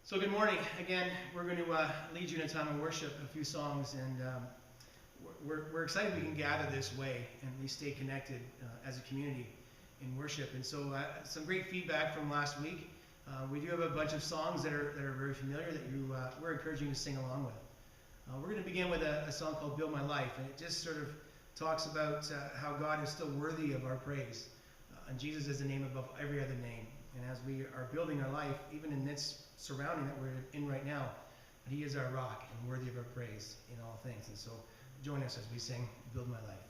So good morning. Again, we're going to lead you in a time of worship, a few songs, and we're excited we can gather this way and we stay connected as a community in worship. And so some great feedback from last week. We do have a bunch of songs that are very familiar that we're encouraging you to sing along with. We're going to begin with a song called Build My Life, and it just sort of talks about how God is still worthy of our praise. And Jesus is the name above every other name. And as we are building our life, even in this surrounding that we're in right now, He is our rock and worthy of our praise in all things. And so join us as we sing Build My Life.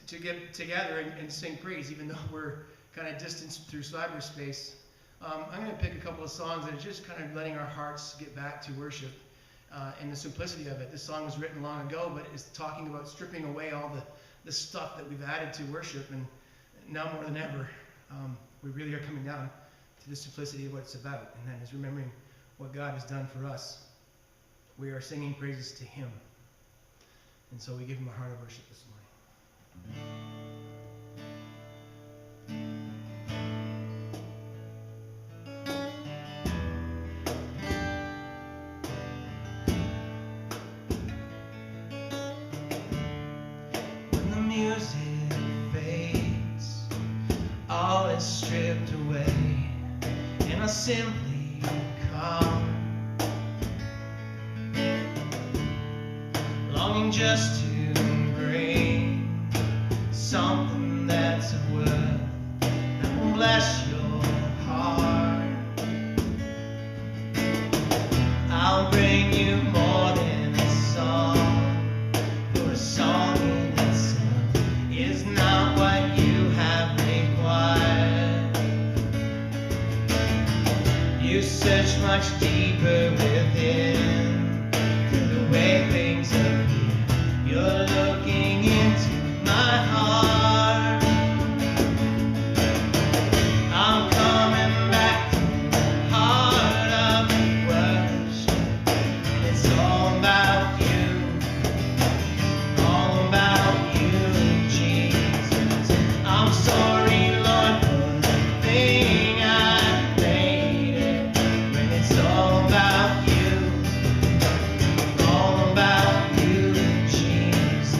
to get together and sing praise, even though we're kind of distanced through cyberspace. I'm going to pick a couple of songs that are just kind of letting our hearts get back to worship and the simplicity of it. This song was written long ago, but it's talking about stripping away all the stuff that we've added to worship, and now more than ever, we really are coming down to the simplicity of what it's about, and that is remembering what God has done for us. We are singing praises to Him, and so we give Him a heart of worship this morning. When the music fades, all is stripped away, and I simply come, longing just to bring something that's of worth that will bless your heart. I'll bring you more than a song, for a song in itself is not what you have required. You search much deeper within, through the way things appear. You're looking into my heart. I'm coming back to the heart of worship, and it's all about you, Jesus. I'm sorry, Lord, for the thing I made it, when it's all about you, all about you, Jesus.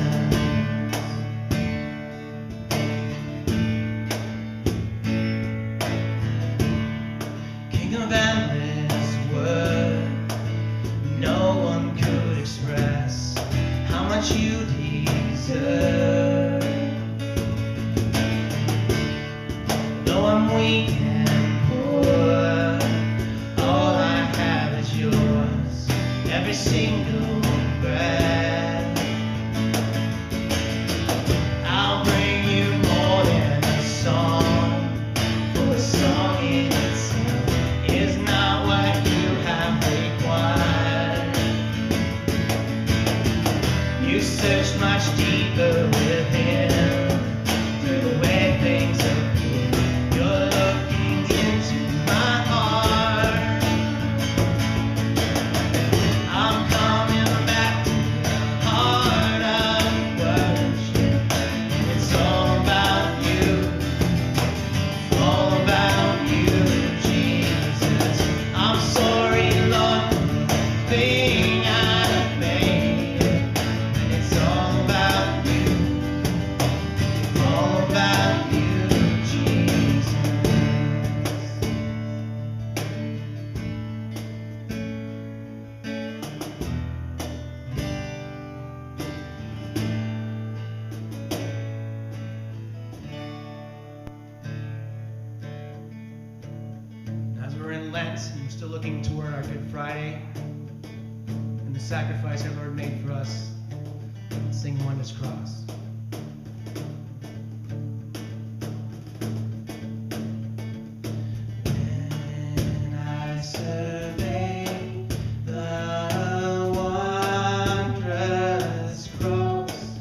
King of endless word, no one could express how much you deserve. Though I'm weak and poor, all I have is yours, every single breath. I'll bring you more than a song, for a song in itself is not what you have required. You search much deeper within, through the way things appear. You're looking into my heart. I'm coming back to the heart of worship. It's all about you, Jesus. I'm sorry, Lord, for the thing I made it. It's all about you, Jesus. As we're in Lent and we're still looking toward our Good Friday and the sacrifice our Lord made for us, let's sing Wondrous Cross. When I survey the wondrous cross,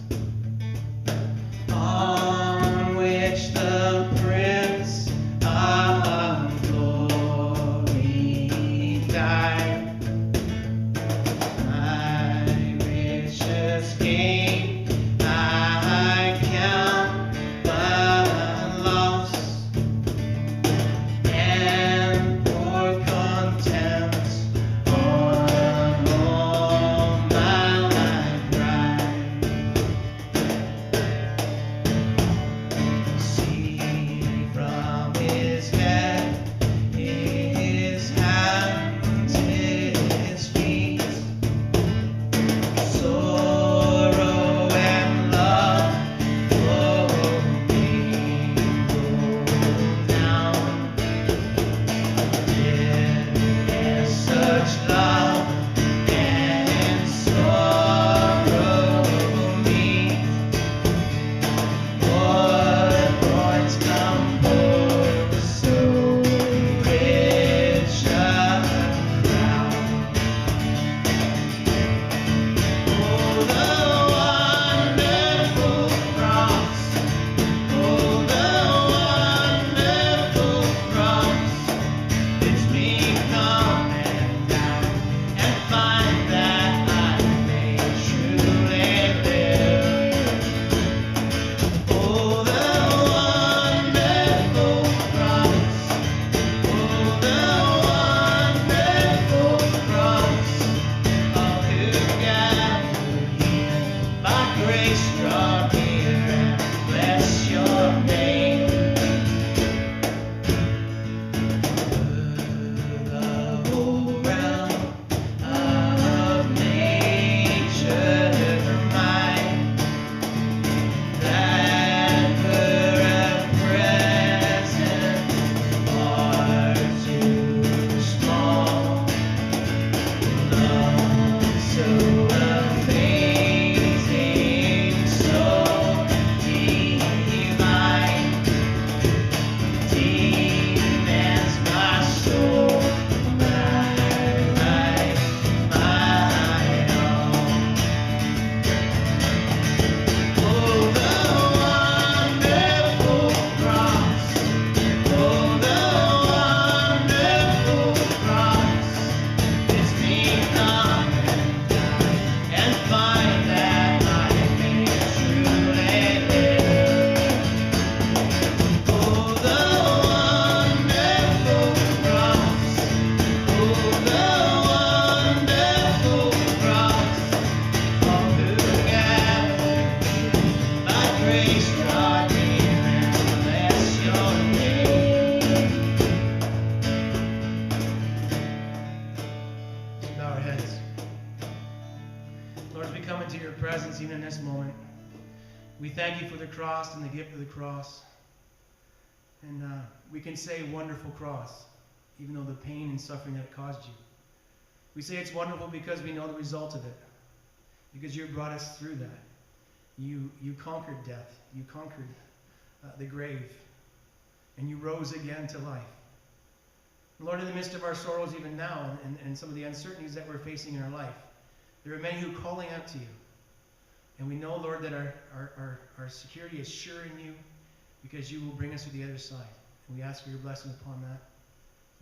on which the Prince of Glory died, my richest gain I We thank you for the cross and the gift of the cross. And we can say wonderful cross, even though the pain and suffering that it caused you. We say it's wonderful because we know the result of it. Because you brought us through that. You conquered death. You conquered the grave. And you rose again to life. Lord, in the midst of our sorrows even now and some of the uncertainties that we're facing in our life, there are many who are calling out to you. And we know, Lord, that our security is sure in you because you will bring us to the other side. And we ask for your blessing upon that,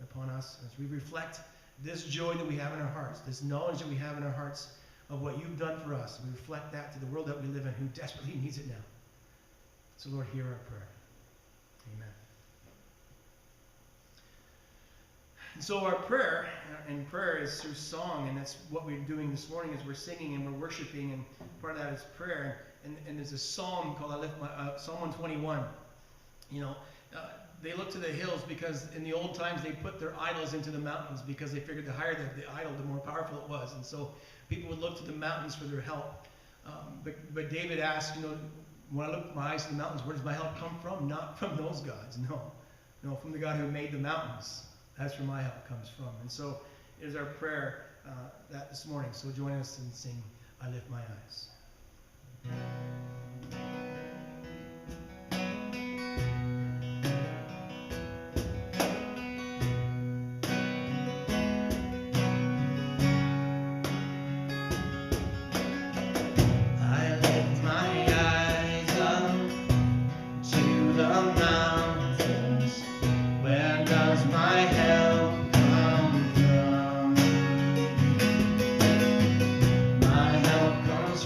upon us, as we reflect this joy that we have in our hearts, this knowledge that we have in our hearts of what you've done for us. We reflect that to the world that we live in who desperately needs it now. So, Lord, hear our prayer. Amen. And so our prayer, and prayer is through song, and that's what we're doing this morning is we're singing and we're worshiping, and part of that is prayer. And there's a psalm called Psalm 121. You know, they look to the hills because in the old times they put their idols into the mountains because they figured the higher the idol, the more powerful it was. And so people would look to the mountains for their help. But David asked, you know, when I look my eyes to the mountains, where does my help come from? Not from those gods, no, from the God who made the mountains. That's where my help comes from. And so it is our prayer that this morning. So join us and sing, I Lift My Eyes.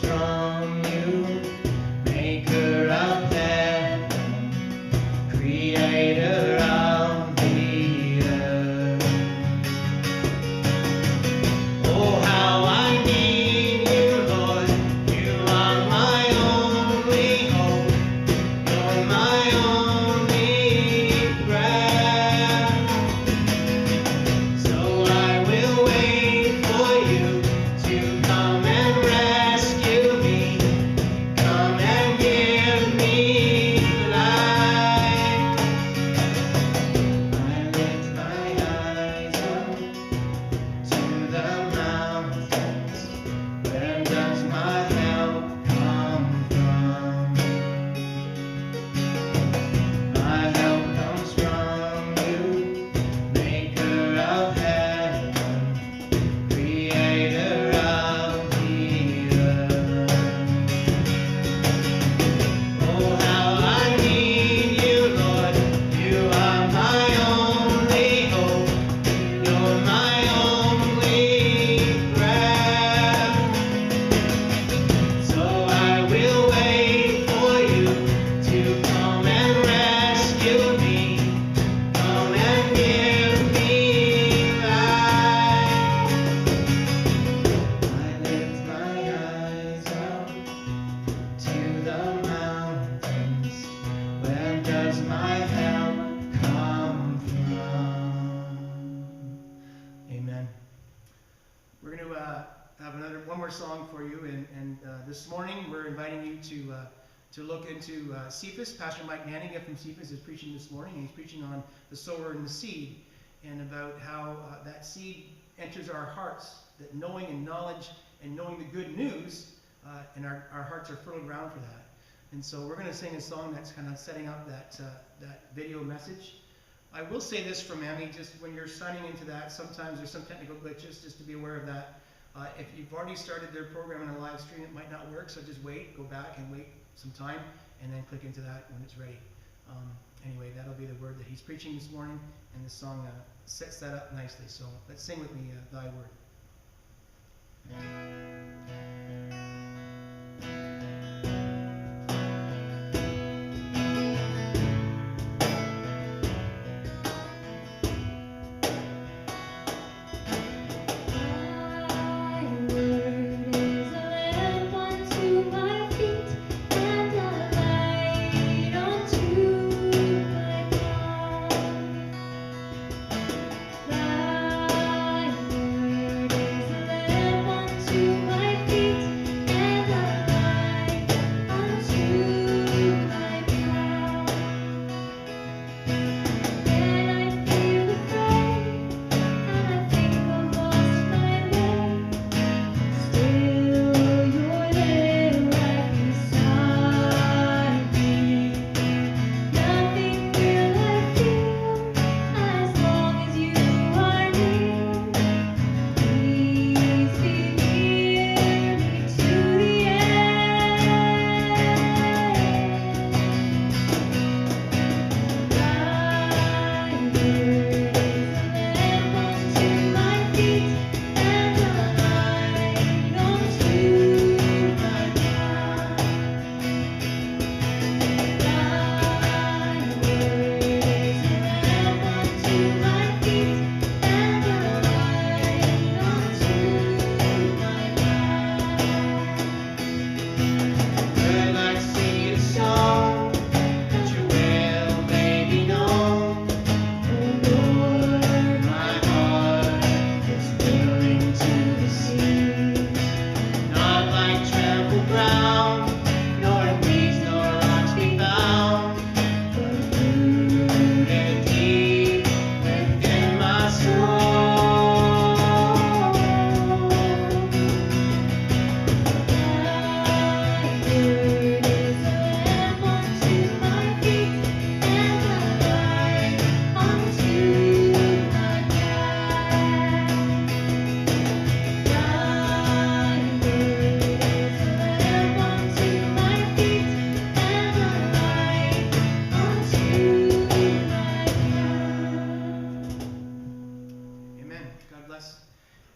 From you. the mountains? Where does my help come from? Amen. We're going to have one more song for you, and this morning we're inviting you to look into Cephas. Pastor Mike Nanninga from Cephas is preaching this morning, and he's preaching on the sower and the seed, and about how that seed enters our hearts, that knowing and knowledge and knowing the good news, and our hearts are fertile ground for that. And so we're going to sing a song that's kind of setting up that video message. I will say this from Amy, just when you're signing into that, sometimes there's some technical glitches, just to be aware of that. If you've already started their program in a live stream, it might not work, so just wait, go back and wait some time, and then click into that when it's ready. Anyway, that'll be the word that he's preaching this morning, and this song sets that up nicely. So let's sing with me, Thy Word.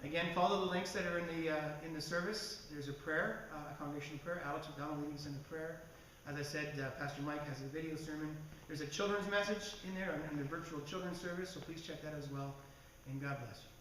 Again, follow the links that are in the service. There's a prayer, a congregational prayer. Alex will lead us in the prayer. As I said, Pastor Mike has a video sermon. There's a children's message in there and the virtual children's service, so please check that as well. And God bless you.